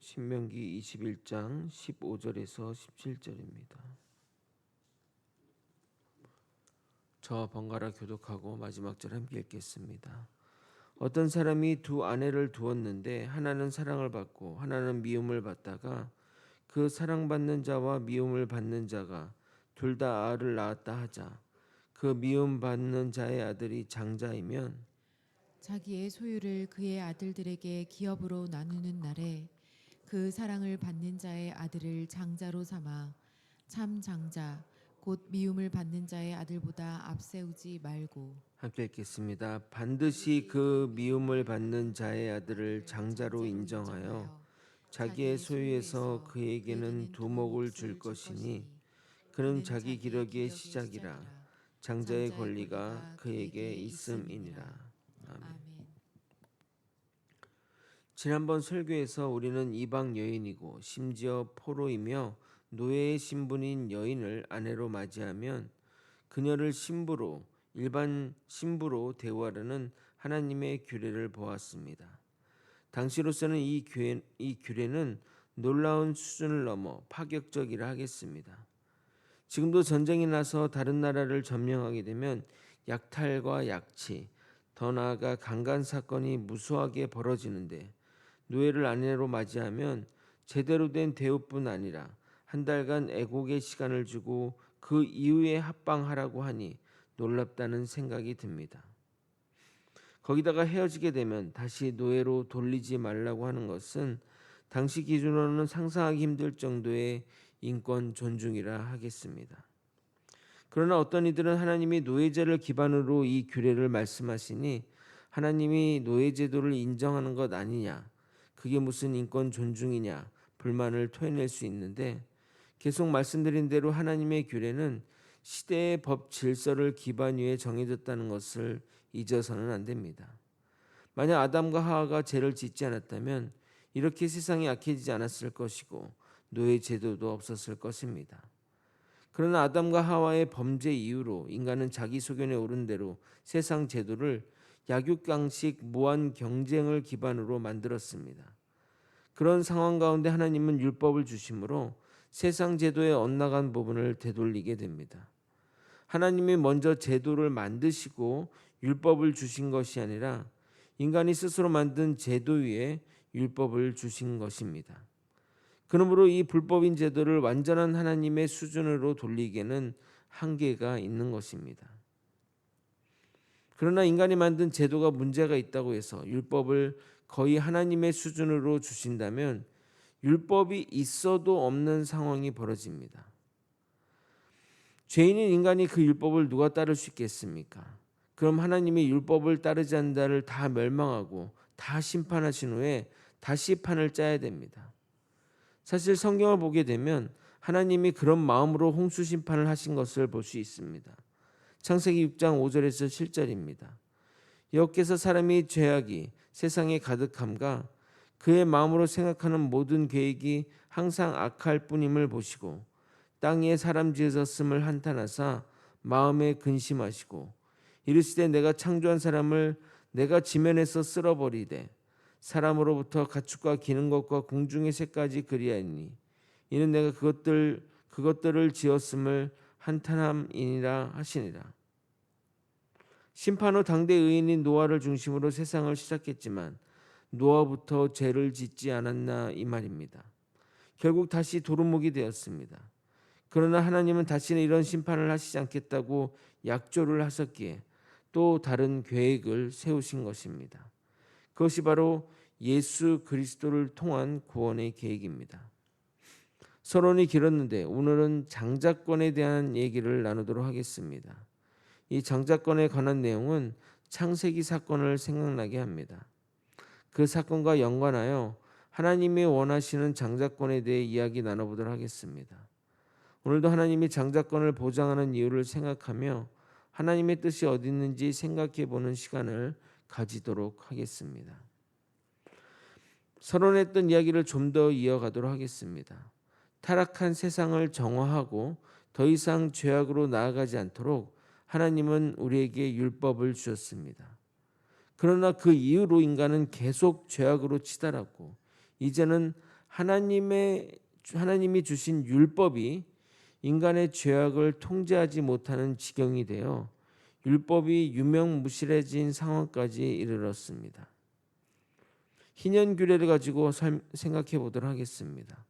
신명기 21장 15절에서 17절입니다. 저와 번갈아 교독하고 마지막 절 함께 읽겠습니다. 어떤 사람이 두 아내를 두었는데 하나는 사랑을 받고 하나는 미움을 받다가 그 사랑받는 자와 미움을 받는 자가 둘 다 아를 낳았다 하자. 그 미움 받는 자의 아들이 장자이면 자기의 소유를 그의 아들들에게 기업으로 나누는 날에 그 사랑을 받는 자의 아들을 장자로 삼아 참 장자 곧 미움을 받는 자의 아들보다 앞세우지 말고. 함께 읽겠습니다. 반드시 그 미움을 받는 자의 아들을 장자로 인정하여 자기의 소유에서 그에게는 두목을 줄 것이니 그는 자기 기력의 시작이라 장자의 권리가 그에게 있음이니라. 아멘. 아멘. 지난번 설교에서 우리는 이방 여인이고 심지어 포로이며 노예의 신분인 여인을 아내로 맞이하면 그녀를 신부로 일반 신부로 대우하려는 하나님의 규례를 보았습니다. 당시로서는 이 규례는 놀라운 수준을 넘어 파격적이라 하겠습니다. 지금도 전쟁이 나서 다른 나라를 점령하게 되면 약탈과 약취, 더 나아가 강간 사건이 무수하게 벌어지는데 노예를 아내로 맞이하면 제대로 된 대우뿐 아니라 한 달간 애곡의 시간을 주고 그 이후에 합방하라고 하니 놀랍다는 생각이 듭니다. 거기다가 헤어지게 되면 다시 노예로 돌리지 말라고 하는 것은 당시 기준으로는 상상하기 힘들 정도의 인권 존중이라 하겠습니다. 그러나 어떤 이들은 하나님이 노예제를 기반으로 이 규례를 말씀하시니 하나님이 노예제도를 인정하는 것 아니냐, 그게 무슨 인권 존중이냐 불만을 토해낼 수 있는데 계속 말씀드린 대로 하나님의 규례는 시대의 법 질서를 기반 위에 정해졌다는 것을 잊어서는 안 됩니다. 만약 아담과 하와가 죄를 짓지 않았다면 이렇게 세상이 악해지지 않았을 것이고 노예 제도도 없었을 것입니다. 그러나 아담과 하와의 범죄 이후로 인간은 자기 소견에 오른 대로 세상 제도를 약육강식 무한 경쟁을 기반으로 만들었습니다. 그런 상황 가운데 하나님은 율법을 주심으로 세상 제도의 엇나간 부분을 되돌리게 됩니다. 하나님이 먼저 제도를 만드시고 율법을 주신 것이 아니라 인간이 스스로 만든 제도 위에 율법을 주신 것입니다. 그러므로 이 불법인 제도를 완전한 하나님의 수준으로 돌리기에는 한계가 있는 것입니다. 그러나 인간이 만든 제도가 문제가 있다고 해서 율법을 거의 하나님의 수준으로 주신다면 율법이 있어도 없는 상황이 벌어집니다. 죄인인 인간이 그 율법을 누가 따를 수 있겠습니까? 그럼 하나님이 율법을 따르지 않는 자를 다 멸망하고 다 심판하신 후에 다시 판을 짜야 됩니다. 사실 성경을 보게 되면 하나님이 그런 마음으로 홍수 심판을 하신 것을 볼 수 있습니다. 창세기 6장 5절에서 7절입니다. 여호와께서 사람이 죄악이 세상에 가득함과 그의 마음으로 생각하는 모든 계획이 항상 악할 뿐임을 보시고 땅 위에 사람 지으셨음을 한탄하사 마음에 근심하시고 이르시되 내가 창조한 사람을 내가 지면에서 쓸어버리되 사람으로부터 가축과 기는 것과 공중의 새까지 그리하니 이는 내가 그것들을 지었음을 한탄함이니라 하시니라. 심판 후 당대 의인인 노아를 중심으로 세상을 시작했지만 노아부터 죄를 짓지 않았나 이 말입니다. 결국 다시 도루묵이 되었습니다. 그러나 하나님은 다시는 이런 심판을 하시지 않겠다고 약조를 하셨기에 또 다른 계획을 세우신 것입니다. 그것이 바로 예수 그리스도를 통한 구원의 계획입니다. 서론이 길었는데 오늘은 장자권에 대한 얘기를 나누도록 하겠습니다. 이 장자권에 관한 내용은 창세기 사건을 생각나게 합니다. 그 사건과 연관하여 하나님이 원하시는 장자권에 대해 이야기 나눠보도록 하겠습니다. 오늘도 하나님이 장자권을 보장하는 이유를 생각하며 하나님의 뜻이 어디 있는지 생각해 보는 시간을 가지도록 하겠습니다. 서론했던 이야기를 좀 더 이어가도록 하겠습니다. 타락한 세상을 정화하고 더 이상 죄악으로 나아가지 않도록 하나님은 우리에게 율법을 주셨습니다. 그러나 그 이후로 인간은 계속 죄악으로 치달았고 이제는 하나님이 주신 율법이 인간의 죄악을 통제하지 못하는 지경이 되어 율법이 유명무실해진 상황까지 이르렀습니다. 희년규례를 가지고 생각해 보도록 하겠습니다.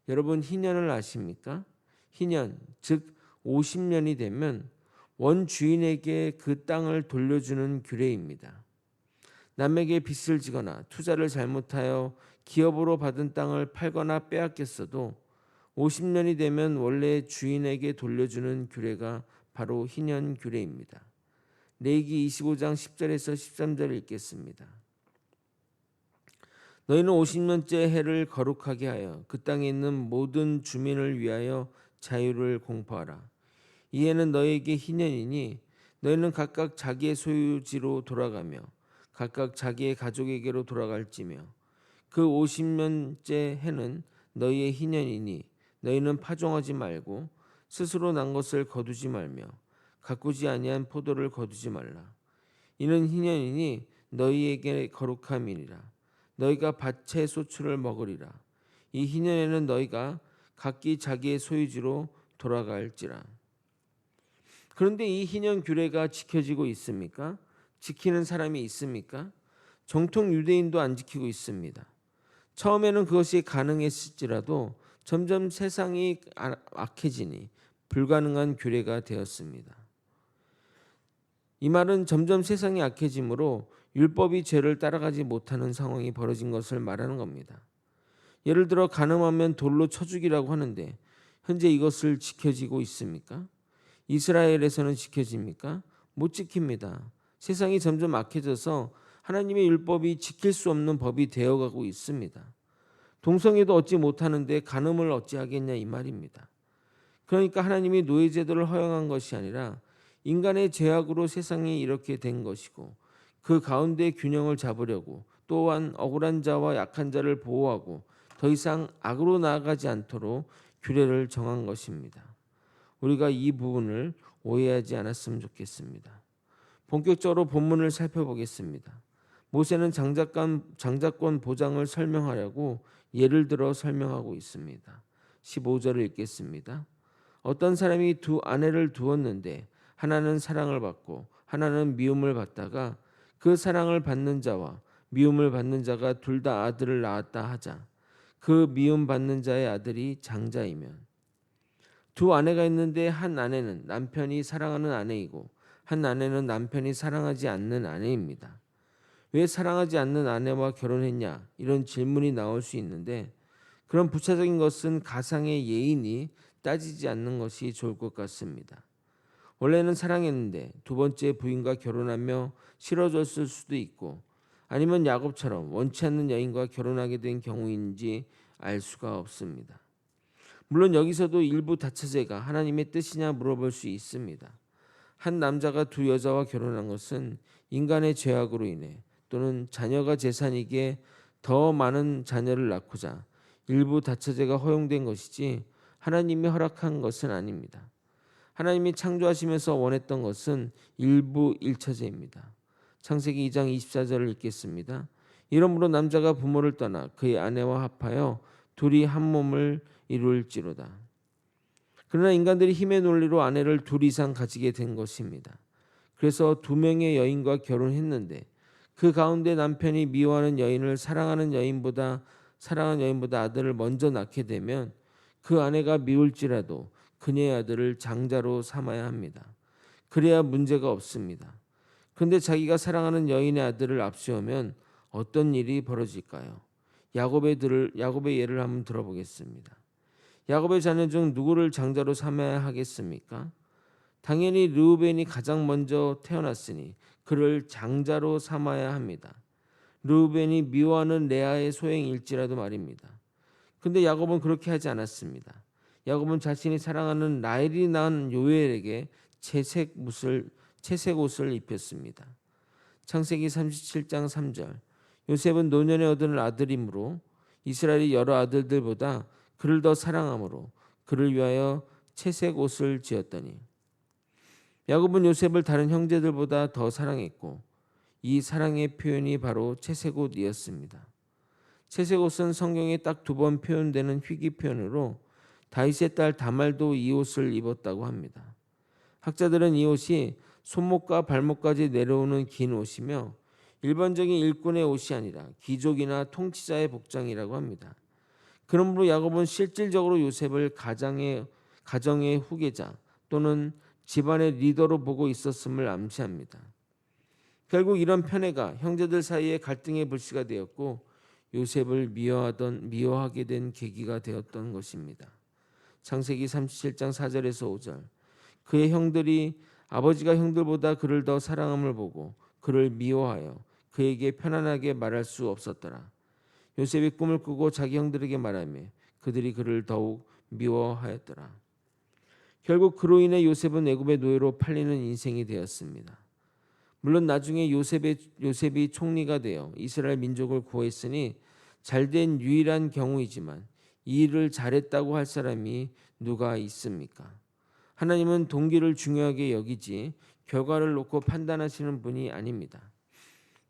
여러분 희년을 아십니까? 희년, 즉 50년이 되면 원주인에게 그 땅을 돌려주는 규례입니다. 남에게 빚을 지거나 투자를 잘못하여 기업으로 받은 땅을 팔거나 빼앗겼어도 50년이 되면 원래 주인에게 돌려주는 규례가 바로 희년 규례입니다. 레위기 25장 10절에서 13절을 읽겠습니다. 너희는 50년째 해를 거룩하게 하여 그 땅에 있는 모든 주민을 위하여 자유를 공포하라. 이 해는 너희에게 희년이니 너희는 각각 자기의 소유지로 돌아가며 각각 자기의 가족에게로 돌아갈지며 그 50년째 해는 너희의 희년이니 너희는 파종하지 말고 스스로 난 것을 거두지 말며 가꾸지 아니한 포도를 거두지 말라. 이는 희년이니 너희에게 거룩함이니라. 너희가 밭의 소출을 먹으리라. 이 희년에는 너희가 각기 자기의 소유지로 돌아갈지라. 그런데 이 희년 규례가 지켜지고 있습니까? 지키는 사람이 있습니까? 정통 유대인도 안 지키고 있습니다. 처음에는 그것이 가능했을지라도 점점 세상이 악해지니 불가능한 규례가 되었습니다. 이 말은 점점 세상이 악해지므로 율법이 죄를 따라가지 못하는 상황이 벌어진 것을 말하는 겁니다. 예를 들어 간음하면 돌로 쳐 죽이라고 하는데 현재 이것을 지켜지고 있습니까? 이스라엘에서는 지켜집니까? 못 지킵니다. 세상이 점점 악해져서 하나님의 율법이 지킬 수 없는 법이 되어가고 있습니다. 동성애도 얻지 못하는데 간음을 어찌하겠냐 이 말입니다. 그러니까 하나님이 노예제도를 허용한 것이 아니라 인간의 죄악으로 세상이 이렇게 된 것이고 그 가운데 균형을 잡으려고 또한 억울한 자와 약한 자를 보호하고 더 이상 악으로 나아가지 않도록 규례를 정한 것입니다. 우리가 이 부분을 오해하지 않았으면 좋겠습니다. 본격적으로 본문을 살펴보겠습니다. 모세는 장자권 보장을 설명하려고 예를 들어 설명하고 있습니다. 15절을 읽겠습니다. 어떤 사람이 두 아내를 두었는데 하나는 사랑을 받고 하나는 미움을 받다가 그 사랑을 받는 자와 미움을 받는 자가 둘 다 아들을 낳았다 하자. 그 미움 받는 자의 아들이 장자이면 두 아내가 있는데 한 아내는 남편이 사랑하는 아내이고 한 아내는 남편이 사랑하지 않는 아내입니다. 왜 사랑하지 않는 아내와 결혼했냐? 이런 질문이 나올 수 있는데 그런 부차적인 것은 가상의 예인이 따지지 않는 것이 좋을 것 같습니다. 원래는 사랑했는데 두 번째 부인과 결혼하며 싫어졌을 수도 있고 아니면 야곱처럼 원치 않는 여인과 결혼하게 된 경우인지 알 수가 없습니다. 물론 여기서도 일부 다처제가 하나님의 뜻이냐 물어볼 수 있습니다. 한 남자가 두 여자와 결혼한 것은 인간의 죄악으로 인해 또는 자녀가 재산이기에 더 많은 자녀를 낳고자 일부 다처제가 허용된 것이지 하나님이 허락한 것은 아닙니다. 하나님이 창조하시면서 원했던 것은 일부 일처제입니다. 창세기 2장 24절을 읽겠습니다. 이러므로 남자가 부모를 떠나 그의 아내와 합하여 둘이 한 몸을 이룰지로다. 그러나 인간들이 힘의 논리로 아내를 둘 이상 가지게 된 것입니다. 그래서 두 명의 여인과 결혼했는데 그 가운데 남편이 미워하는 여인을 사랑하는 여인보다 아들을 먼저 낳게 되면 그 아내가 미울지라도 그녀의 아들을 장자로 삼아야 합니다. 그래야 문제가 없습니다. 그런데 자기가 사랑하는 여인의 아들을 앞세우면 어떤 일이 벌어질까요? 야곱의 예를 한번 들어보겠습니다. 야곱의 자녀 중 누구를 장자로 삼아야 하겠습니까? 당연히 르우벤이 가장 먼저 태어났으니 그를 장자로 삼아야 합니다. 르우벤이 미워하는 레아의 소행일지라도 말입니다. 그런데 야곱은 그렇게 하지 않았습니다. 야곱은 자신이 사랑하는 라헬이 낳은 요엘에게 채색 옷을 입혔습니다. 창세기 37장 3절. 요셉은 노년에 얻은 아들이므로 이스라엘의 여러 아들들보다 그를 더 사랑함으로 그를 위하여 채색 옷을 지었더니 야곱은 요셉을 다른 형제들보다 더 사랑했고 이 사랑의 표현이 바로 채색 옷이었습니다. 채색 옷은 성경에 딱 2번 표현되는 희귀 표현으로 다윗의 딸 다말도 이 옷을 입었다고 합니다. 학자들은 이 옷이 손목과 발목까지 내려오는 긴 옷이며 일반적인 일꾼의 옷이 아니라 귀족이나 통치자의 복장이라고 합니다. 그러므로 야곱은 실질적으로 요셉을 가정의 후계자 또는 집안의 리더로 보고 있었음을 암시합니다. 결국 이런 편애가 형제들 사이의 갈등의 불씨가 되었고 요셉을 미워하게 된 계기가 되었던 것입니다. 창세기 37장 4절에서 5절. 그의 형들이 아버지가 형들보다 그를 더 사랑함을 보고 그를 미워하여 그에게 편안하게 말할 수 없었더라. 요셉이 꿈을 꾸고 자기 형들에게 말하며 그들이 그를 더욱 미워하였더라. 결국 그로 인해 요셉은 애굽의 노예로 팔리는 인생이 되었습니다. 물론 나중에 요셉이 총리가 되어 이스라엘 민족을 구했으니 잘된 유일한 경우이지만 이 일을 잘했다고 할 사람이 누가 있습니까? 하나님은 동기를 중요하게 여기지 결과를 놓고 판단하시는 분이 아닙니다.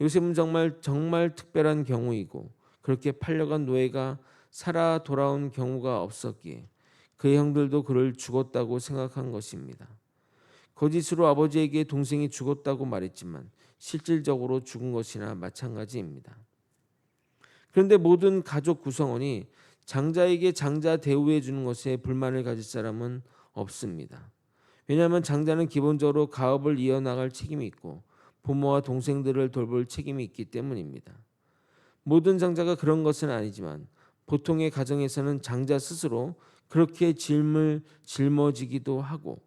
요셉은 정말 특별한 경우이고 그렇게 팔려간 노예가 살아 돌아온 경우가 없었기에 그의 형들도 그를 죽었다고 생각한 것입니다. 거짓으로 아버지에게 동생이 죽었다고 말했지만 실질적으로 죽은 것이나 마찬가지입니다. 그런데 모든 가족 구성원이 장자에게 장자 대우해 주는 것에 불만을 가질 사람은 없습니다. 왜냐하면 장자는 기본적으로 가업을 이어나갈 책임이 있고 부모와 동생들을 돌볼 책임이 있기 때문입니다. 모든 장자가 그런 것은 아니지만 보통의 가정에서는 장자 스스로 그렇게 짊어지기도 하고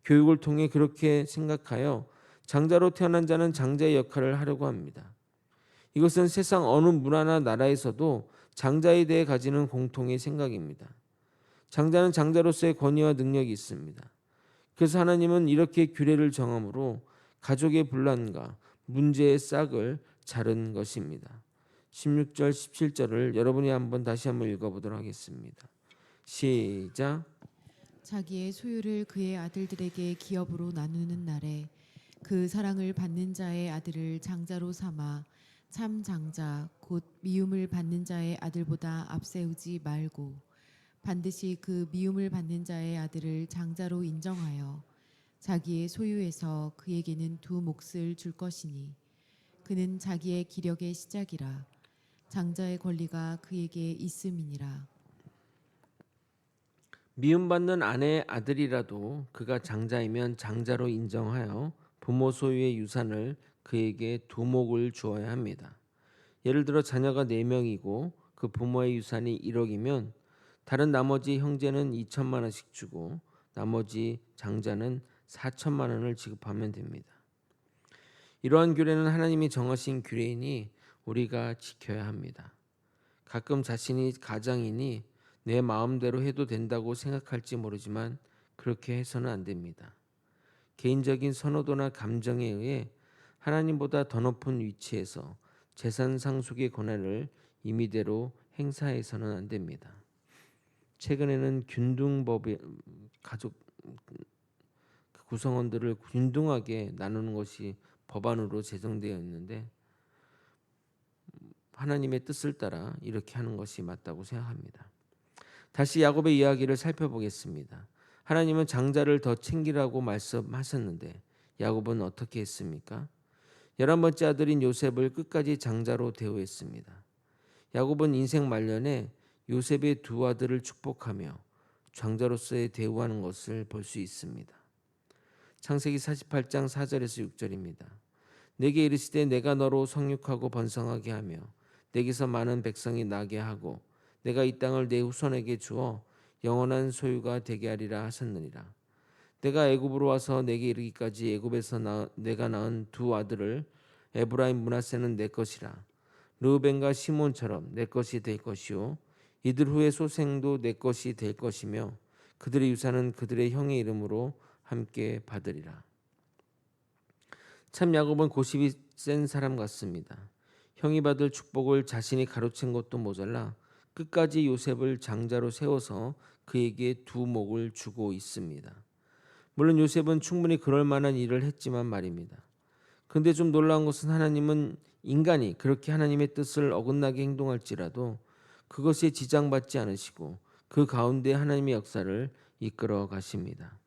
교육을 통해 그렇게 생각하여 장자로 태어난 자는 장자의 역할을 하려고 합니다. 이것은 세상 어느 문화나 나라에서도 장자에 대해 가지는 공통의 생각입니다. 장자는 장자로서의 권위와 능력이 있습니다. 그래서 하나님은 이렇게 규례를 정함으로 가족의 분란과 문제의 싹을 자른 것입니다. 16절 17절을 여러분이 다시 한번 읽어보도록 하겠습니다. 시작. 자기의 소유를 그의 아들들에게 기업으로 나누는 날에 그 사랑을 받는 자의 아들을 장자로 삼아 참 장자 곧 미움을 받는 자의 아들보다 앞세우지 말고 반드시 그 미움을 받는 자의 아들을 장자로 인정하여 자기의 소유에서 그에게는 2 몫을 줄 것이니 그는 자기의 기력의 시작이라 장자의 권리가 그에게 있음이니라. 미움받는 아내의 아들이라도 그가 장자이면 장자로 인정하여 부모 소유의 유산을 그에게 2 몫을 주어야 합니다. 예를 들어 자녀가 4명이고 그 부모의 유산이 1억이면 다른 나머지 형제는 2천만 원씩 주고 나머지 장자는 4천만 원을 지급하면 됩니다. 이러한 규례는 하나님이 정하신 규례이니 우리가 지켜야 합니다. 가끔 자신이 가장이니 내 마음대로 해도 된다고 생각할지 모르지만 그렇게 해서는 안 됩니다. 개인적인 선호도나 감정에 의해 하나님보다 더 높은 위치에서 재산 상속의 권한을 임의대로 행사해서는 안 됩니다. 최근에는 균등법이 가족 구성원들을 균등하게 나누는 것이 법안으로 제정되어 있는데 하나님의 뜻을 따라 이렇게 하는 것이 맞다고 생각합니다. 다시 야곱의 이야기를 살펴보겠습니다. 하나님은 장자를 더 챙기라고 말씀하셨는데 야곱은 어떻게 했습니까? 11번째 아들인 요셉을 끝까지 장자로 대우했습니다. 야곱은 인생 말년에 요셉의 2 아들을 축복하며 장자로서의 대우하는 것을 볼 수 있습니다. 창세기 48장 4절에서 6절입니다. 내게 이르시되 내가 너로 성육하고 번성하게 하며 내게서 많은 백성이 나게 하고 내가 이 땅을 내 후손에게 주어 영원한 소유가 되게 하리라 하셨느니라. 내가 애굽으로 와서 내게 이르기까지 애굽에서 내가 낳은 2 아들을 에브라임 므낫세는 내 것이라. 르우벤과 시몬처럼 내 것이 될 것이요 이들 후의 소생도 내 것이 될 것이며 그들의 유산은 그들의 형의 이름으로 함께 받으리라. 참 야곱은 고집이 센 사람 같습니다. 형이 받을 축복을 자신이 가로챈 것도 모자라 끝까지 요셉을 장자로 세워서 그에게 2 몫을 주고 있습니다. 물론 요셉은 충분히 그럴 만한 일을 했지만 말입니다. 근데 좀 놀라운 것은 하나님은 인간이 그렇게 하나님의 뜻을 어긋나게 행동할지라도 그것에 지장받지 않으시고 그 가운데 하나님의 역사를 이끌어 가십니다.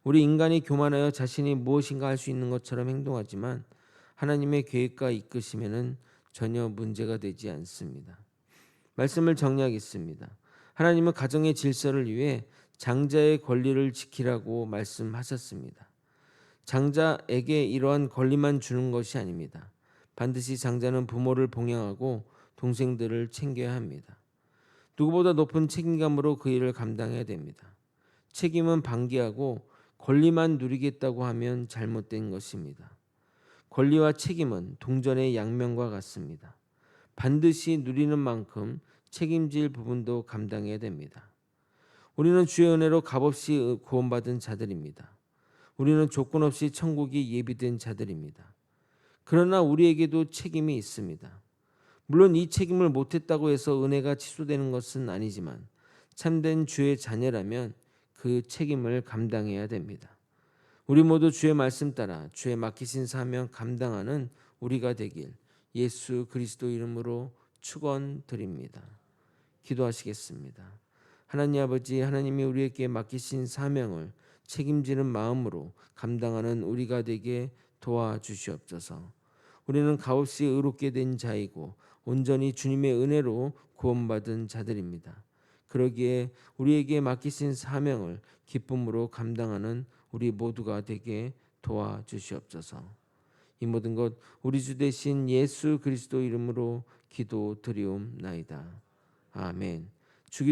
우리 인간이 교만하여 자신이 무엇인가 할 수 있는 것처럼 행동하지만 하나님의 계획과 이끄심에는 전혀 문제가 되지 않습니다. 말씀을 정리하겠습니다. 하나님은 가정의 질서를 위해 장자의 권리를 지키라고 말씀하셨습니다. 장자에게 이러한 권리만 주는 것이 아닙니다. 반드시 장자는 부모를 봉양하고 동생들을 챙겨야 합니다. 누구보다 높은 책임감으로 그 일을 감당해야 됩니다. 책임은 방기하고 권리만 누리겠다고 하면 잘못된 것입니다. 권리와 책임은 동전의 양면과 같습니다. 반드시 누리는 만큼 책임질 부분도 감당해야 됩니다. 우리는 주의 은혜로 값없이 구원받은 자들입니다. 우리는 조건 없이 천국이 예비된 자들입니다. 그러나 우리에게도 책임이 있습니다. 물론 이 책임을 못했다고 해서 은혜가 취소되는 것은 아니지만 참된 주의 자녀라면 그 책임을 감당해야 됩니다. 우리 모두 주의 말씀 따라 주의 맡기신 사명 감당하는 우리가 되길 예수 그리스도 이름으로 축원드립니다. 기도하시겠습니다. 하나님 아버지, 하나님이 우리에게 맡기신 사명을 책임지는 마음으로 감당하는 우리가 되게 도와주시옵소서. 우리는 값없이 의롭게 된 자이고 온전히 주님의 은혜로 구원받은 자들입니다. 그러기에 우리에게 맡기신 사명을 기쁨으로 감당하는 우리 모두가 되게 도와주시옵소서. 이 모든 것 우리 주 되신 예수 그리스도 이름으로 기도드리옵나이다. 아멘.